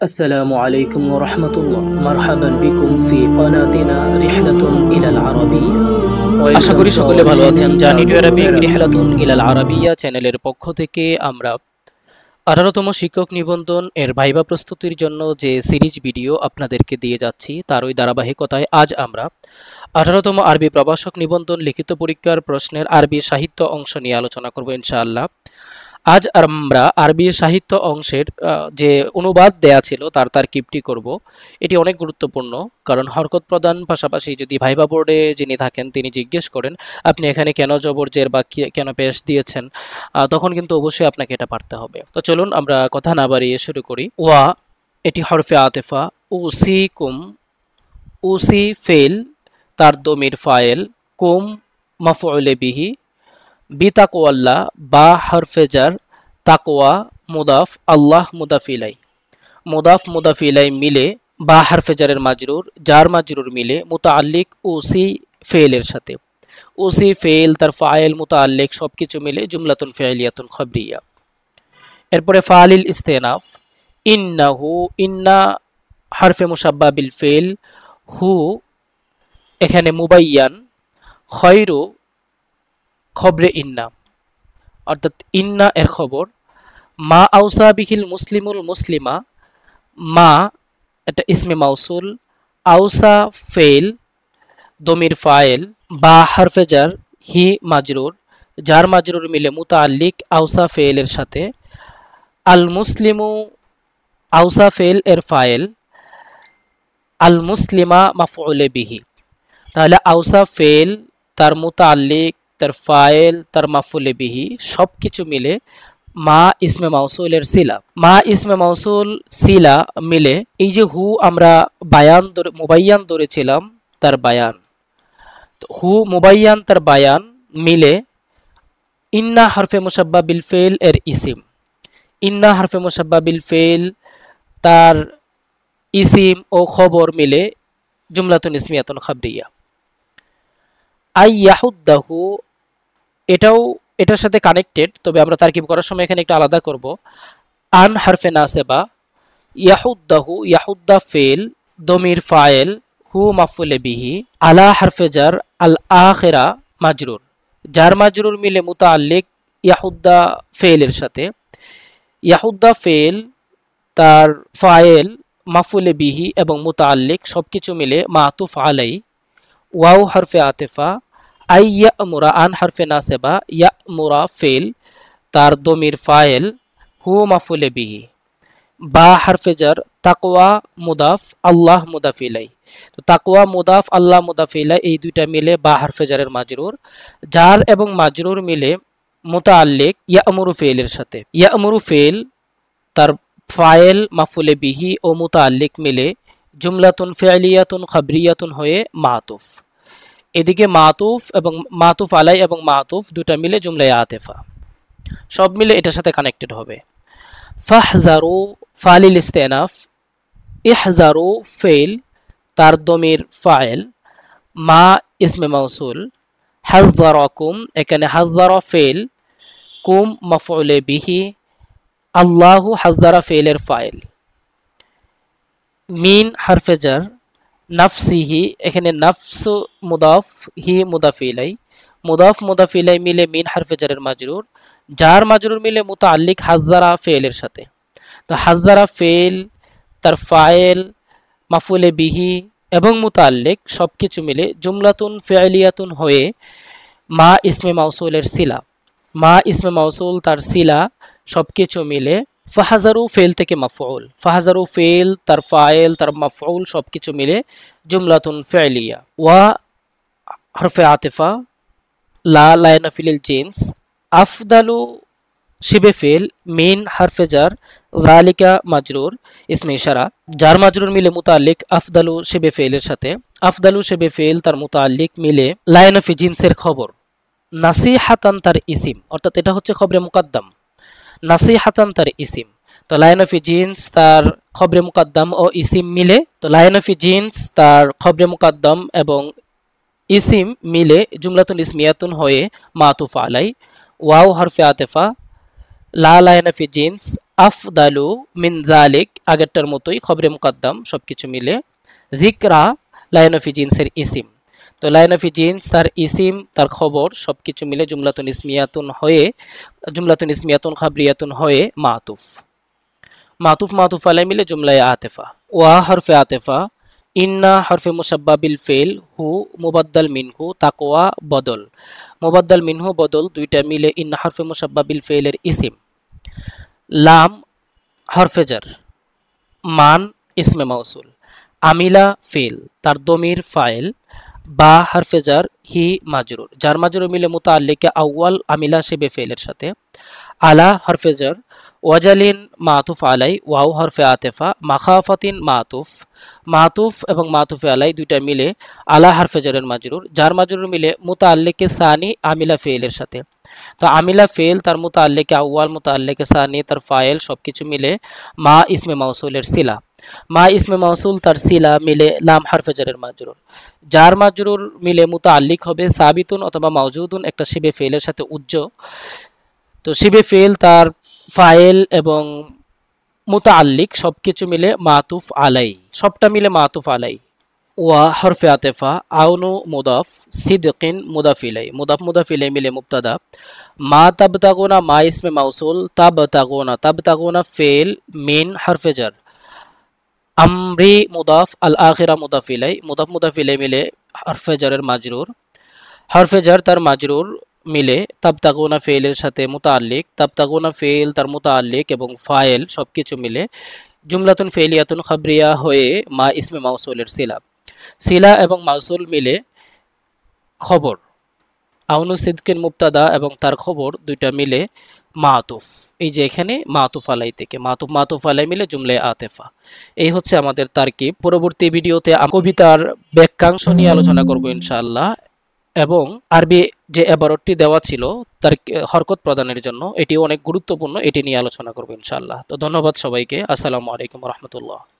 السلام عليكم ورحمة الله. مرحبا بكم في قناتنا رحلة إلى العربية. আশা করি সকলে ভালো আছেন। জার্নি টু আরবিক রিহলাতুন ইলাল আরাবিয়া চ্যানেলের পক্ষ থেকে আমরা 18তম শিক্ষক নিবন্ধন এর ভাইবা প্রস্তুতির জন্য যে সিরিজ ভিডিও আপনাদেরকে দিয়ে যাচ্ছি তারই ধারাবাহিকতায় আজ আমরা 18তম আরবি প্রভাষক নিবন্ধন লিখিত পরীক্ষার প্রশ্নের আরবি সাহিত্য অংশ নিয়ে আলোচনা করব ইনশাআল্লাহ। আজ আমরা আরবি সাহিত্য অংশের যে অনুবাদ দেয়া ছিল তার তারকিবটি করব। এটি অনেক গুরুত্বপূর্ণ, কারণ হরকত প্রদান পাশাপাশি যদি ভাইবা বোর্ডে যিনি থাকেন তিনি জিজ্ঞেস করেন আপনি এখানে কেন জবর জের বা কেন পেশ দিয়েছেন, তখন কিন্তু অবশ্যই আপনাকে এটা পারতে হবে। তো চলুন আমরা কথা না বাড়িয়ে শুরু করি। ওয়া এটি হরফে আতেফা, উসি কুম উসি ফেল তার দমির ফায়েল, কুম মাফউলে বিহি, বিতাকওয়াল্লাহ বা হরফেজার, তাকওয়া মুদাফ, আল্লাহ মুদাফিলাই। মুদাফ মুদাফিলাই মিলে বা হরফেজারের মাজরুর, যার মাজরুর মিলে মুতাআল্লিক উসি ফেলের সাথে। উসি ফেল তার ফাইল মুতাআল্লিক সবকিছু মিলে জুমলাতুন ফি'লিয়াতুন খবরিয়া। এরপরে ফালিল ইস্তেনাফ, ইন্নাহু, ইন্না হরফে মুশাব্বা বিল ফেল, হু এখানে মুবাইয়ান, খয়রু খবরে ইন্না অর্থাৎ ইন্না এর খবর, মা আউসা বিহিল মুসলিমুল মুসলিমা, মা এটা ইসমে মাউসুল, আউসা ফেল দমির ফাইল, বা হারফেজার, হি মাজরুর, যার মাজরুর মিলে মুতাআল্লিক আউসা ফেল এর সাথে, আল মুসলিমু আউসা ফেল এর ফাইল, আল মুসলিমা মাফউলে বিহি। তাহলে আউসা ফেল তার মুতাআল্লিক তার ফাইল তার মাফউলে বিহি সবকিছু মিলে মা ইসমে মাউসুলের সিলা, মা ইসমে মাউসুল সিলা মিলে এই যে হু আমরা বায়ান মুবাইয়ান ধরেছিলাম তার বায়ান, হু মুবাইয়ান তার বায়ান মিলে ইন্না হরফে মুশাব্বা বিল ফেল এর ইসিম, ইন্না হরফে মুশাব্বা বিল ফেল তার ইসিম ও খবর মিলে জুমলাতুন ইসমিয়াতুন খাবরিয়া। আই ইয়াহুদ্দাহু এটার সাথে কানেক্টেড, তবে আমরা তারকিব করার সময় এখানে একটু আলাদা করব। আন হারফে নাসেবা, ইয়াহুদ্দাহু ইয়াহুদ্দা ফেল দমির ফাইল, হু মাফউলে বিহি, আলা হারফে জার, আল আখিরা মাজরুর, যার মাজরুর মিলে মুতাআল্লিক ইয়াহুদ্দা ফেলের সাথে। ইয়াহুদ্দা ফেল তার ফাইল মাফউলে বিহি এবং মুতাআল্লিক সবকিছু মিলে মাতুফ আলাই। ওয়াও হরফে আতেফা, আই ইয়া'মুরা আন হরফে নাসেবা, ইয়া'মুরা ফেল তার দমির ফাইল, হু মাফউলে বিহি, বা হরফে জার, তাকওয়া মুদাফ, আল্লাহ মুদাফিলাই। তো তাকওয়া মুদাফ আল্লাহ মুদাফিলাই এই দুইটা মিলে বা হরফে জারের মাজরুর, জার এবং মাজরুর মিলে মুতাআল্লিক ইয়া'মুরু ফেলের সাথে। ইয়া'মুরু ফেল তার ফাইল মাফউলে বিহি ও মুতাআল্লিক মিলে জুমলাতুন ফি'লিয়াতুন খবরিয়াতুন হয়ে মাতুফ। এদিকে মাতুফ এবং মাতুফ আলাই এবং মাতুফ দুটা মিলে জুমলায়ে আতেফা, সব মিলে এটার সাথে কানেক্টেড হবে। ফাহজারু ফালিল ইস্তেনাফ, ইহজারু ফেল তার দমির ফাইল, মা ইসমে মাউসুল, হাযযারাকুম এখানে হাযযারা ফেল, কুম মাফউলে বিহি, আল্লাহু হাযযারা ফেলের ফাইল, মিন হরফে জার, নাফসিহি এখানে নাফসু মুদাফ, হি মুদাফিলাই, মুদাফ মুদাফিলাই মিলে মিন হরফে জারের মাজরুর, যার মাজরুর মিলে মুতাআল্লিক হাযযারা ফেলের সাথে। তো হাযযারা ফেল তার ফাইল মাফউলে বিহি এবং মুতাআল্লিক সবকিছু মিলে জুমলাতুন ফি'লিয়াতুন হয়ে মা ইসমে মাউসুলের সিলা, মা ইসমে মাউসুল তার সিলা সবকিছু মিলে ফাহজারু ফেল থেকে মাফউল, ফাহজারু ফেল তার ফাইল তার মাফউল সবকিছু মিলে জুমলাতুন ফি'লিয়া। ওয়া হরফে আতিফা, লা লায়না ফিলিল জিন্স, আফদালু শিবে ফেল, মিন হরফে জার, যালিকা মাজরুর ইসমে ইশারা, যার মাজরুর মিলে মুতাআল্লিক আফদালু শিবে ফেলের সাথে। আফদালু শিবে ফেল তার মুতাআল্লিক মিলে লায়না ফি জিন্সের খবর, নাসিহাতান তার ইসিম অর্থাৎ এটা হচ্ছে খবরে মুকাদ্দাম, নাসিহাতান তার ইসিম। তো লায়ন অফ জিন্স তার খবরে মুকাদ্দাম ও ইসিম মিলে, তো লায়ন অফ জিন্স তার খবরে মুকাদ্দাম এবং ইসিম মিলে জুমলাতুন ইসমিয়াতুন হয়ে মাতুফ আলাই। ওয়াও হরফে আতেফা, লা লায়ন অফ জিন্স আফদালু মিন যালিক আগেরটার মতোই খবরে মুকদ্দম সবকিছু মিলে। যিকরা লাইন অফ জিন্সের ইসিম, তো লাইন অফ জিন্স তার ইসিম তার খবর সবকিছু মিলে জুমলাতুন ইসমিয়াতুন হয়ে, জুমলাতুন ইসমিয়াতুন খাবরিয়াতুন হয়ে মাতুফ। মাতুফ মাতুফ আলাই মিলে জুমলায় আতেফা। ওয়া হরফে আতেফা, ইন্না হরফে মুসাব্বা বিল ফেল, হু মুবাদ্দাল মিনহু তাকওয়া বদল, মুবাদ্দাল মিনহু বদল দুইটা মিলে ইন্না হরফে মুসাব্বা বিল ফেলের ইসিম। লাম হরফে জার, মান ইসমে মাউসুল, আমিলা ফেল তার দমির ফাইল, বা হরফে জার হি মাজরুর, জার মাজরুর মিলে মুতাআল্লিকে আউয়াল আমিলা শিবে ফেলের সাথে। আলা হরফে জার, ওয়াজালিন মাতুফ আলাই, ওয়াও হরফে আতেফা, মাখাফাতিন মাতুফ, মাতুফ এবং মাতুফে আলাই দুইটা মিলে আলা হরফে জারের মাজরুর, জার মাজরুর মিলে মুতাআল্লিকে সানি আমিলা ফেলের সাথে। তো আমিলা ফেল তার মুতাআল্লিকে আউয়াল মুতাআল্লিকে সানি তার ফাইল সবকিছু মিলে মা ইসমে মাউসুলের সিলা, মা ইসমে মাউসুল তার সিলা মিলে লাম হরফে জারের মাজরুর। জার মাজরুর মিলে মুতাআল্লিক হবে সাবিতুন অথবা মাউজুদুন একটা শিবে ফেলের সাথে উজ্জ। তো শিবে ফেল তার ফাইল এবং মুতাআল্লিক সবকিছু মিলে মাতুফ আলাই, সবটা মিলে মাতুফ আলাই। ওয়া হরফে আতেফা, আউনু মুদাফ, সিদকিন মুদাফ ইলাই, মুদাফ মুদাফ ইলাই মিলে মুবতাদা। মা তাবতাগুনা মা ইসমে মাউসুল, তাবতাগুনা তাবতাগুনা ফেল, মিন হরফে জার, আমরি মুদাফ, আল আখিরা মুদাফ ইলাই, মুদাফ মুদাফ ইলাই মিলে হরফে জারের মাজরুর, হরফে জার তার মাজরুর মিলে তাবতাগুনা ফেলের সাথে মুতাআল্লিক, তাবতাগুনা ফেল তার মুতাআল্লিক এবং ফাইল সবকিছু মিলে জুমলাতুন ফেলিয়াতুন খাবরিয়া হয়ে মা ইসমে মাউসুলের সিলা, সিলা এবং মাউসুল মিলে খবর। আউনু সিদকিন মুবতাদা এবং তার খবর দুইটা মিলে মাতুফ। এই যে এখানে মাতুফ আলাই থেকে মাতুফ মাতুফ আলাই মিলে জুমলায় আতেফা। এই হচ্ছে আমাদের তারকিব। পরবর্তী ভিডিওতে কবিতার বাক্যাংশ নিয়ে আলোচনা করব ইনশাআল্লাহ, এবং আরবি যে এবারটি দেওয়া ছিল তার হরকত প্রদানের জন্য, এটি অনেক গুরুত্বপূর্ণ, এটি নিয়ে আলোচনা করব ইনশাআল্লাহ। তো ধন্যবাদ সবাইকে, আসসালামু আলাইকুম রহমতুল্লাহ।